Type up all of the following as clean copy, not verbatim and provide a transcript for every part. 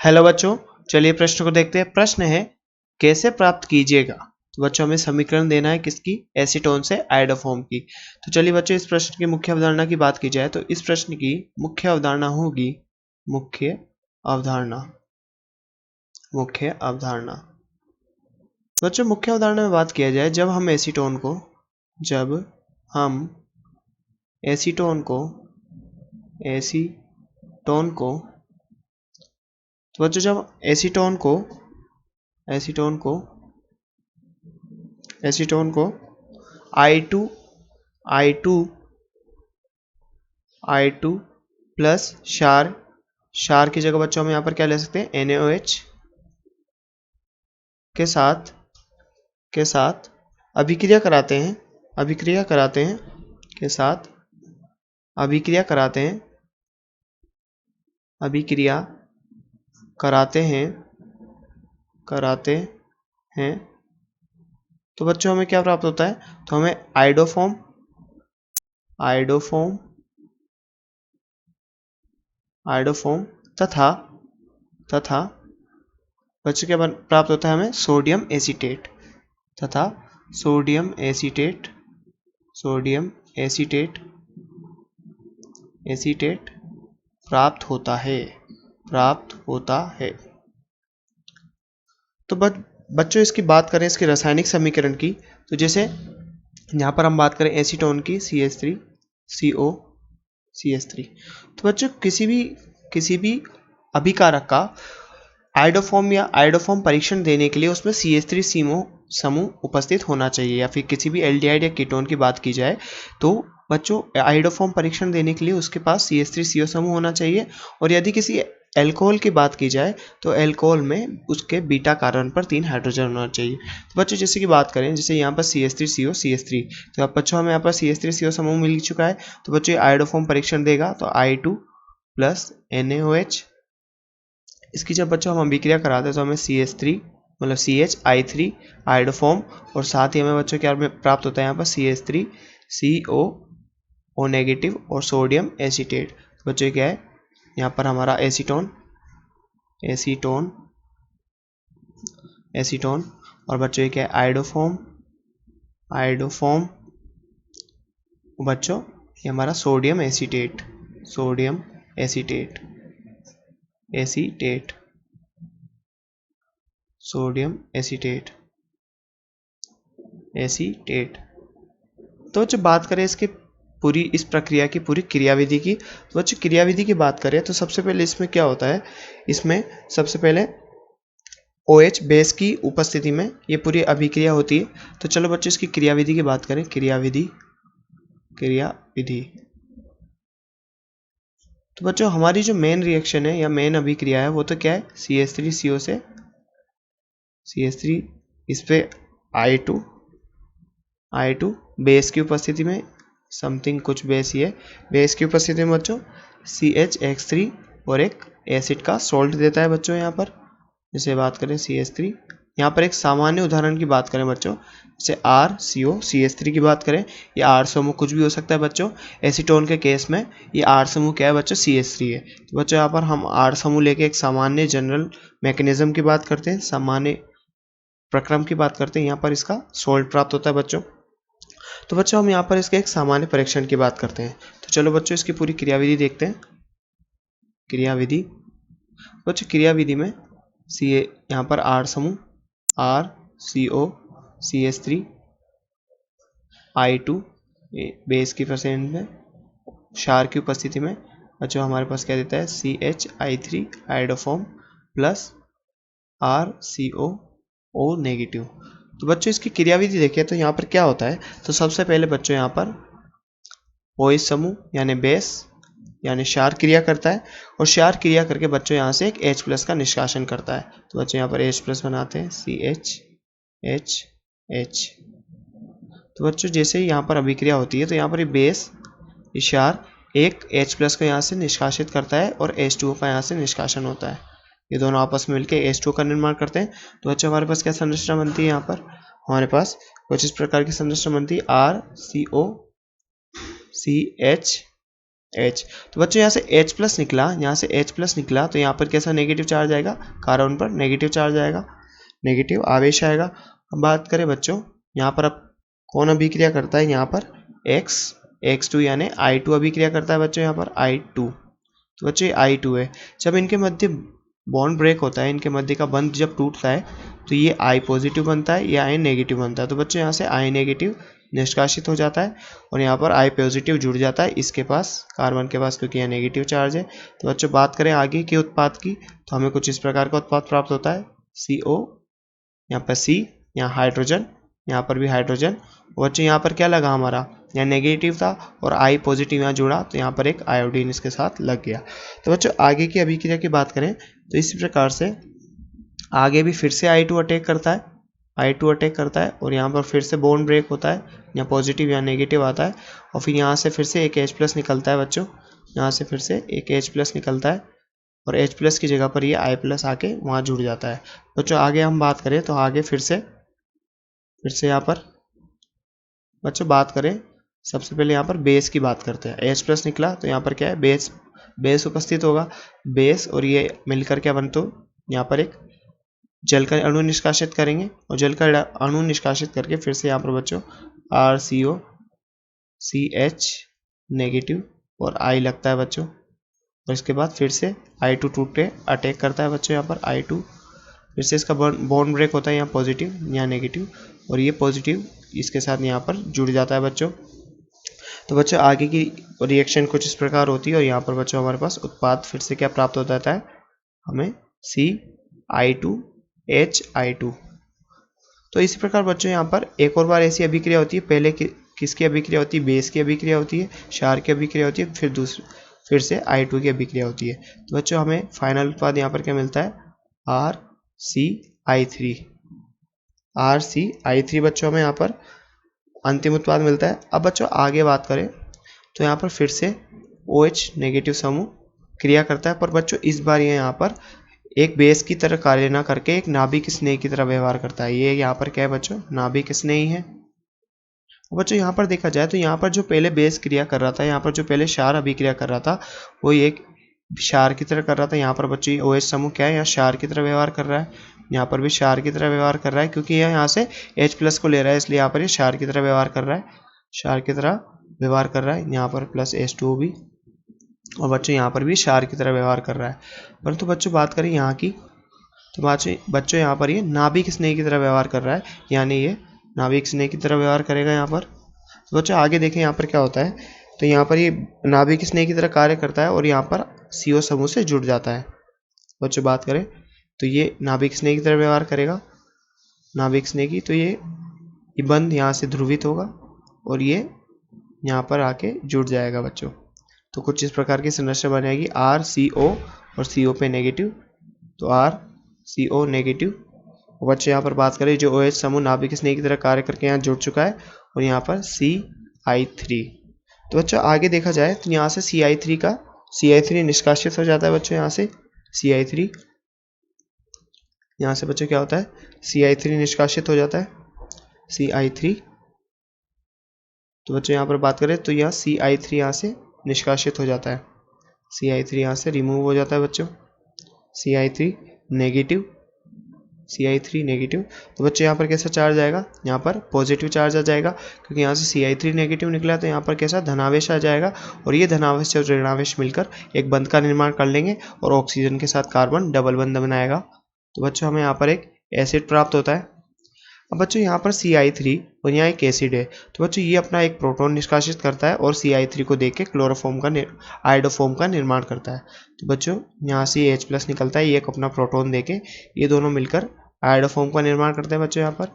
Hello बच्चों, चलिए प्रश्न को देखते हैं। प्रश्न है कैसे प्राप्त कीजिएगा। तो बच्चों हमें समीकरण देना है किसकी, एसीटोन से आयोडोफॉर्म की। तो चलिए बच्चों इस प्रश्न की मुख्य अवधारणा की बात की जाए तो इस प्रश्न की मुख्य अवधारणा होगी मुख्य अवधारणा। बच्चों मुख्य अवधारणा में बात किया जाए, जब हम एसीटोन को तो बच्चों जब एसीटोन को I2 प्लस क्षार की जगह बच्चों हम यहाँ पर क्या ले सकते हैं, NaOH के साथ अभिक्रिया कराते हैं तो बच्चों हमें क्या प्राप्त होता है, तो हमें आयोडोफॉर्म तथा बच्चों क्या प्राप्त होता है, हमें सोडियम एसीटेट प्राप्त होता है। तो बच्चों इसकी बात करें इसके रासायनिक समीकरण की, तो जैसे यहाँ पर हम बात करें एसीटोन की CH3CO तो बच्चों किसी भी अभिकारक का आयोडोफॉर्म परीक्षण देने के लिए उसमें CH3 समूह उपस्थित होना चाहिए, या फिर किसी भी एल्डिहाइड या कीटोन की बात की जाए तो बच्चों आयोडोफॉर्म परीक्षण देने के लिए उसके पास CH3CO समूह होना चाहिए। और यदि किसी एल्कोहल की बात की जाए तो एल्कोहल में उसके बीटा कार्बन पर 3 हाइड्रोजन होना चाहिए। तो बच्चों जैसे कि बात करें, जैसे यहाँ पर CH3CO तो अब बच्चों हमें यहाँ पर CH3CO समूह मिल चुका है। तो बच्चों ये आयोडोफॉर्म परीक्षण देगा तो I2 प्लस NaOH, इसकी जब बच्चों हम अभिक्रिया कराते हैं तो हमें CH3 मतलब CHI3 आयोडोफॉर्म, और साथ ही हमें बच्चों क्या प्राप्त होता है यहाँ पर CH3CO नेगेटिव और सोडियम एसीटेट। बच्चों क्या है यहाँ पर हमारा एसीटोन और बच्चों ये क्या है आयोडोफॉर्म बच्चों ये हमारा सोडियम एसीटेट तो जब बात करें इसके पूरी इस प्रक्रिया की पूरी क्रियाविधि की, तो बच्चों क्रियाविधि की बात करें तो सबसे पहले इसमें क्या होता है, इसमें सबसे पहले OH बेस की उपस्थिति में ये पूरी अभिक्रिया होती है। तो चलो बच्चों इसकी क्रियाविधि की बात करें। क्रियाविधि तो बच्चों हमारी जो मेन रिएक्शन है या मेन अभिक्रिया है वो तो क्या है, CH3CO से CH3 इस पे I2 बेस की उपस्थिति में समथिंग कुछ बेस की उपस्थिति में बच्चों CHX3 और एक एसिड का सोल्ट देता है बच्चों। यहाँ पर जैसे बात करें CH3, यहाँ पर एक सामान्य उदाहरण की बात करें बच्चों, जैसे RCO CH3 की बात करें, ये R समूह कुछ भी हो सकता है बच्चों। एसीटोन के केस में ये R समूह क्या है बच्चों, CH3 है। तो बच्चों यहाँ पर हम R समूह लेके एक सामान्य जनरल मैकेनिज्म की बात करते हैं, सामान्य प्रक्रम की बात करते हैं, यहाँ पर इसका सोल्ट प्राप्त होता है बच्चों। तो बच्चों हम यहाँ पर इसके एक सामान्य परीक्षण की बात करते हैं। तो चलो बच्चों इसकी पूरी क्रियाविधि देखते हैं। क्रियाविधि में यहाँ पर R समूह RCO CH3 I2 बेस की परसेंट में क्षार की उपस्थिति में बच्चों हमारे पास क्या देता है, CHI3 iodoform plus RCO negative. तो बच्चों इसकी क्रियाविधि देखें तो यहाँ पर क्या होता है, तो सबसे पहले बच्चों यहाँ पर OH समूह यानी बेस यानी क्षार क्रिया करता है, और क्षार क्रिया करके बच्चों यहाँ से एक H+ का निष्कासन करता है। तो बच्चों यहाँ पर H+ बनाते हैं CHH। तो बच्चों जैसे ही यहाँ पर अभिक्रिया होती है तो यहाँ पर ये बेस क्षार एक H+ को यहाँ से निष्कासित करता है और H2O का यहाँ से निष्कासन होता है। ये दोनों आपस में मिलकर H2O का निर्माण करते हैं। तो बच्चों हमारे पास क्या संरचना बनती है, यहाँ पर हमारे पास कुछ इस प्रकार की संरचना बनती है RCO CH H। तो बच्चों यहाँ से H प्लस निकला, यहाँ से H प्लस निकला, तो यहाँ पर कैसा नेगेटिव चार्ज आएगा, कार्बन पर नेगेटिव चार्ज आएगा, नेगेटिव आवेश आएगा। अब बात करें बच्चों यहाँ पर अब कौन अभिक्रिया करता है, यहाँ पर X2 यानी I2 अभिक्रिया करता है बच्चों, यहाँ पर I2। तो बच्चों ये I2 है। जब इनके मध्य बॉन्ड ब्रेक होता है, इनके मध्य का बंध जब टूटता है तो ये I पॉजिटिव बनता है, ये I नेगेटिव बनता है। तो बच्चों यहाँ से I नेगेटिव निष्कासित हो जाता है और यहाँ पर I पॉजिटिव जुड़ जाता है इसके पास, कार्बन के पास, क्योंकि यह नेगेटिव चार्ज है। तो बच्चों बात करें आगे के उत्पाद की, तो हमें कुछ इस प्रकार का उत्पाद प्राप्त होता है, CO, यहाँ पर C, यहाँ हाइड्रोजन, यहाँ पर भी हाइड्रोजन। बच्चों यहाँ पर क्या लगा, हमारा यहाँ नेगेटिव था और I पॉजिटिव यहाँ जुड़ा, तो यहाँ पर एक आयोडीन इसके साथ लग गया। तो बच्चों आगे की अभिक्रिया की बात करें तो इसी प्रकार से आगे भी फिर से I2 अटैक करता है, I2 अटैक करता है और यहाँ पर फिर से बॉन्ड ब्रेक होता है, यहाँ पॉजिटिव यहाँ नेगेटिव आता है और फिर यहाँ से फिर से एक H प्लस निकलता है बच्चों, यहाँ से फिर से एक H प्लस निकलता है और H प्लस की जगह पर ये I प्लस आके वहाँ जुड़ जाता है। बच्चों आगे हम बात करें तो आगे फिर से यहाँ पर बच्चों बात करें, सबसे पहले यहाँ पर बेस की बात करते हैं। H प्लस निकला तो यहाँ पर क्या है, बेस उपस्थित होगा, बेस और ये मिलकर क्या बनते, यहाँ पर एक जल का अणु निष्कासित करेंगे और जल का अणु निष्कासित करके फिर से यहाँ पर बच्चों RCO CH नेगेटिव और I लगता है बच्चों, और इसके बाद फिर से I2 टूटे अटैक करता है बच्चों, यहाँ पर I2 फिर से इसका बॉन्ड ब्रेक होता है, यहाँ पॉजिटिव यहाँ नेगेटिव और ये पॉजिटिव इसके साथ यहाँ पर जुड़ जाता है बच्चों। तो बच्चों आगे की रिएक्शन कुछ इस प्रकार होती है और यहाँ पर बच्चों हमारे पास उत्पाद फिर से क्या प्राप्त हो जाता है, हमें CI2HI2। तो इसी प्रकार बच्चों यहाँ पर एक और बार ऐसी अभिक्रिया होती है, पहले किसकी अभिक्रिया होती है, बेस की अभिक्रिया होती है, क्षार की अभिक्रिया होती है, फिर से I2 की अभिक्रिया होती है। तो बच्चों हमें फाइनल उत्पाद यहाँ पर क्या मिलता है, RCI3 बच्चों हमें यहाँ पर अंतिम उत्पाद मिलता है। अब बच्चों आगे बात करें तो यहाँ पर फिर से OH नेगेटिव समूह क्रिया करता है, पर बच्चों इस बार ये यहाँ पर एक बेस की तरह कार्य ना करके एक नाभिक स्नेही की तरह व्यवहार करता है। ये यहाँ पर क्या है बच्चों, नाभिक स्नेही है। बच्चों यहाँ पर देखा जाए तो यहाँ पर जो पहले बेस क्रिया कर रहा था, यहाँ पर जो पहले क्षार अभिक्रिया कर रहा था वो एक क्षार की तरह कर रहा था। यहाँ पर बच्चों OH समूह क्या है, यहाँ क्षार की तरह व्यवहार कर रहा है, यहाँ पर भी क्षार की तरह व्यवहार कर रहा है, क्योंकि यह यहाँ से H प्लस को ले रहा है इसलिए यहाँ पर ये क्षार की तरह व्यवहार कर रहा है, क्षार की तरह व्यवहार कर रहा है। यहाँ पर प्लस H2O भी, और बच्चों यहाँ पर भी क्षार की तरह व्यवहार कर रहा है। परंतु बच्चों बात करें यहाँ की, तो बच्चों यहाँ पर ये नाभिक स्नेही की तरह व्यवहार कर रहा है, यानी ये नाभिक स्नेही की तरह व्यवहार करेगा यहाँ पर। तो बच्चों आगे देखें यहाँ पर क्या होता है, तो यहाँ पर ये नाभिक स्नेही की तरह कार्य करता है और यहाँ पर CO समूह से जुड़ जाता है। बच्चों बात करें तो ये नाभिक स्नेही की तरह व्यवहार करेगा, नाभिक स्नेही, तो ये बंध यहाँ से ध्रुवित होगा और ये यहाँ पर आके जुड़ जाएगा बच्चों। तो कुछ इस प्रकार की संरचना बनेगी, RCO और CO पे नेगेटिव, तो RCO नेगेटिव। बच्चों यहाँ पर बात करें जो OH समूह नाभिक स्नेही की तरह कार्य करके यहाँ जुड़ चुका है और यहाँ पर CI3। तो बच्चों आगे देखा जाए तो यहाँ से CI3 निष्कासित हो जाता है बच्चों, यहाँ से CI3, यहाँ से बच्चों क्या होता है, CI3 निष्कासित हो जाता है, CI3। तो बच्चों यहाँ पर बात करें तो यह CI3 यहाँ से निष्कासित हो जाता है, CI3 यहाँ से रिमूव हो जाता है बच्चों, CI3 नेगेटिव। तो बच्चों यहाँ पर कैसा चार्ज आएगा, यहाँ पर पॉजिटिव चार्ज आ जाएगा, क्योंकि यहाँ से CI3 नेगेटिव निकला तो यहाँ पर कैसा धनावेश आ जाएगा और ये धनावेश और ऋणावेश मिलकर एक बंध का निर्माण कर लेंगे और ऑक्सीजन के साथ कार्बन डबल बंध बनाएगा। तो बच्चों हमें यहाँ पर एक एसिड प्राप्त होता है। अब बच्चों यहाँ पर CI3 और यहाँ एक एसिड है, तो बच्चों ये अपना एक प्रोटॉन निष्कासित करता है और CI3 को देख के आयोडोफॉर्म का निर्माण करता है। तो बच्चों यहाँ से H प्लस निकलता है, ये एक अपना प्रोटॉन देके ये दोनों मिलकर आयोडोफॉर्म का निर्माण करते हैं बच्चों, यहाँ पर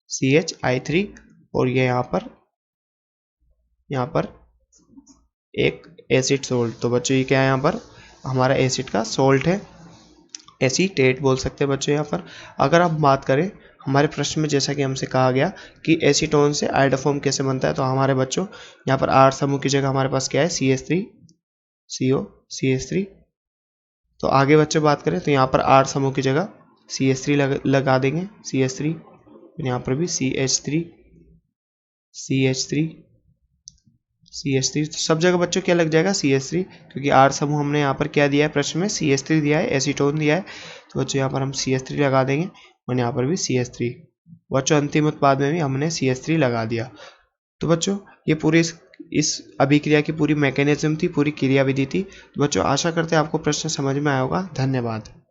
CHI3 और ये यहाँ पर एक एसिड सोल्ट। तो बच्चों ये क्या है, यहाँ पर हमारा एसिड का सोल्ट है, एसीटेट बोल सकते हैं बच्चों यहाँ पर। अगर आप बात करें हमारे प्रश्न में जैसा कि हमसे कहा गया कि एसीटोन से आयोडोफॉर्म कैसे बनता है, तो हमारे बच्चों यहाँ पर R समूह की जगह हमारे पास क्या है, CH3। तो आगे बच्चों बात करें तो यहाँ पर R समूह की जगह CH3 लगा देंगे, CH3, यहाँ पर भी CH3, CH3, तो सब जगह बच्चों क्या लग जाएगा CH3, क्योंकि R समूह हमने यहाँ पर क्या दिया है प्रश्न में, CH3 दिया है, एसीटोन दिया है, तो बच्चों यहाँ पर हम CH3 लगा देंगे और यहाँ पर भी CH3। बच्चों अंतिम उत्पाद में भी हमने CH3 लगा दिया। तो बच्चों ये पूरी इस अभिक्रिया की पूरी मैकेनिज्म थी, पूरी क्रियाविधि थी। तो बच्चों आशा करते हैं आपको प्रश्न समझ में आया होगा। धन्यवाद।